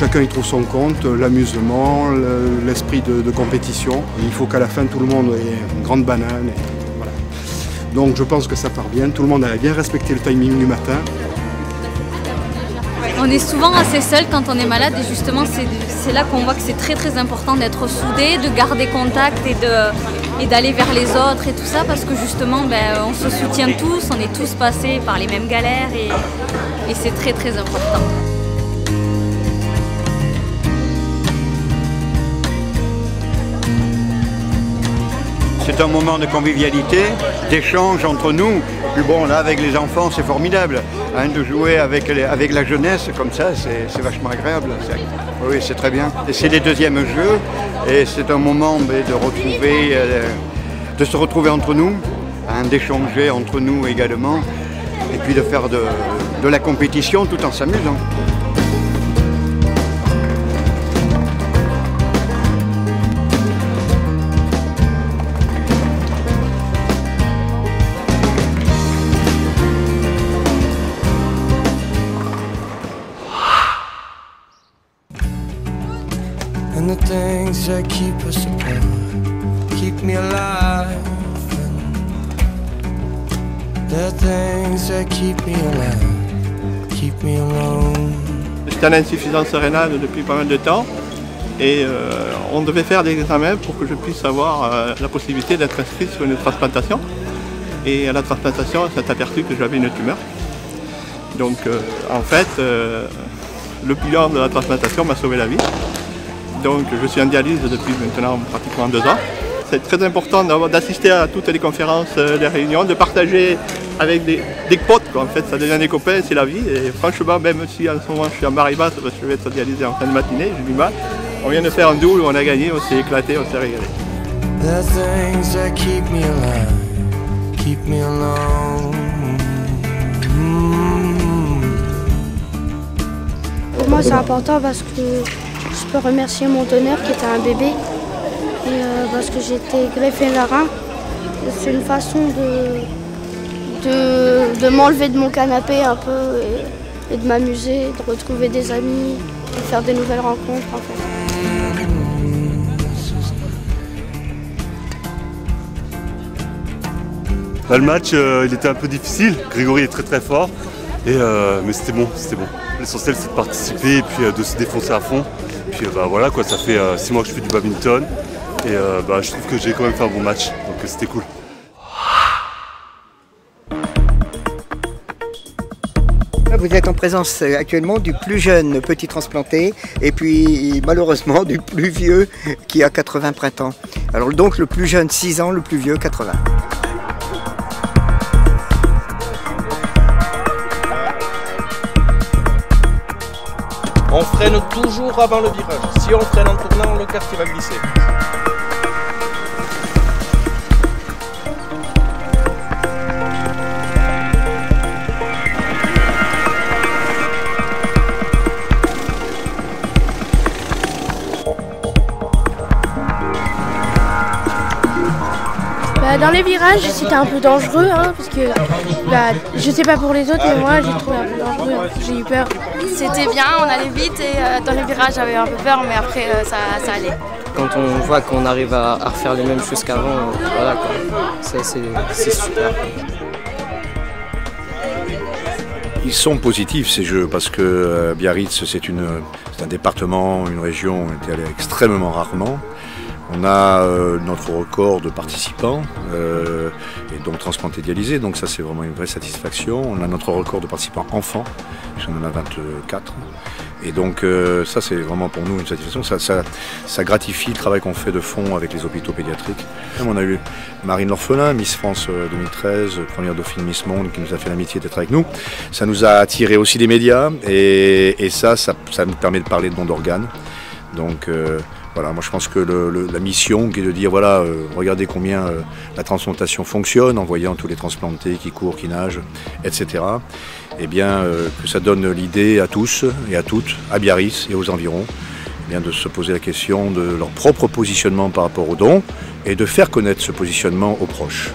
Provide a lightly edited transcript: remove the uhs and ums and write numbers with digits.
chacun y trouve son compte, l'amusement, l'esprit de compétition. Il faut qu'à la fin tout le monde ait une grande banane. Et voilà. Donc je pense que ça part bien, tout le monde a bien respecté le timing du matin. On est souvent assez seul quand on est malade et justement c'est là qu'on voit que c'est très important d'être soudé, de garder contact et d'aller vers les autres et tout ça parce que justement on se soutient tous, on est tous passés par les mêmes galères et c'est très important. C'est un moment de convivialité, d'échange entre nous. Puis bon, là, avec les enfants, c'est formidable. Hein, de jouer avec la jeunesse comme ça, c'est vachement agréable. Oui, c'est très bien. Et c'est les deuxièmes jeux. Et c'est un moment de se retrouver entre nous, hein, d'échanger entre nous également. Et puis de faire de la compétition tout en s'amusant. And the things that keep us apart keep me alive. And the things that keep me alive keep me alone. J'étais en insuffisance rénale depuis pas mal de temps et on devait faire des examens pour que je puisse avoir la possibilité d'être inscrit sur une transplantation. Et à la transplantation, on s'est aperçu que j'avais une tumeur. Donc en fait, le bilan de la transplantation m'a sauvé la vie. Donc je suis en dialyse depuis maintenant pratiquement 2 ans. C'est très important d'assister à toutes les conférences, les réunions, de partager avec des potes. En fait, ça devient des copains, c'est la vie. Et franchement, même si en ce moment je suis en marée basse, parce que je vais être dialysé en fin de matinée, j'ai du mal. On vient de faire un double, on a gagné, on s'est éclaté, on s'est régalé. Pour moi, c'est important parce que je peux remercier mon donneur qui était un bébé et parce que j'ai été greffé le rein. C'est une façon de m'enlever de mon canapé un peu et de m'amuser, de retrouver des amis, de faire des nouvelles rencontres en fait. Le match, il était un peu difficile. Grégory est très fort, mais c'était bon. L'essentiel c'est de participer et puis de se défoncer à fond. Puis voilà quoi, ça fait 6 mois que je fais du badminton et je trouve que j'ai quand même fait un bon match, donc c'était cool. Vous êtes en présence actuellement du plus jeune petit transplanté et puis malheureusement du plus vieux qui a 80 printemps. Alors donc le plus jeune 6 ans, le plus vieux 80. On freine toujours avant le virage. Si on freine en tournant, le casque va glisser. Dans les virages, c'était un peu dangereux, hein, parce que je sais pas pour les autres, mais moi j'ai trouvé un peu dangereux, hein, j'ai eu peur. C'était bien, on allait vite et dans les virages j'avais un peu peur mais après ça allait. Quand on voit qu'on arrive à refaire les mêmes choses qu'avant, voilà quoi, ça c'est super. Ils sont positifs ces jeux parce que Biarritz c'est un département, une région où on est allé extrêmement rarement. On a notre record de participants et donc transplantés dialysés, donc ça c'est vraiment une vraie satisfaction. On a notre record de participants enfants, on en a 24. Et donc ça c'est vraiment pour nous une satisfaction, ça gratifie le travail qu'on fait de fond avec les hôpitaux pédiatriques. On a eu Marine L'Orphelin, Miss France 2013, première dauphine Miss Monde qui nous a fait l'amitié d'être avec nous. Ça nous a attiré aussi des médias et ça nous permet de parler de don d'organes. Donc voilà, moi je pense que la mission qui est de dire voilà, regardez combien la transplantation fonctionne en voyant tous les transplantés qui courent, qui nagent, etc. Eh bien que ça donne l'idée à tous et à toutes, à Biarritz et aux environs, eh bien, de se poser la question de leur propre positionnement par rapport aux dons et de faire connaître ce positionnement aux proches.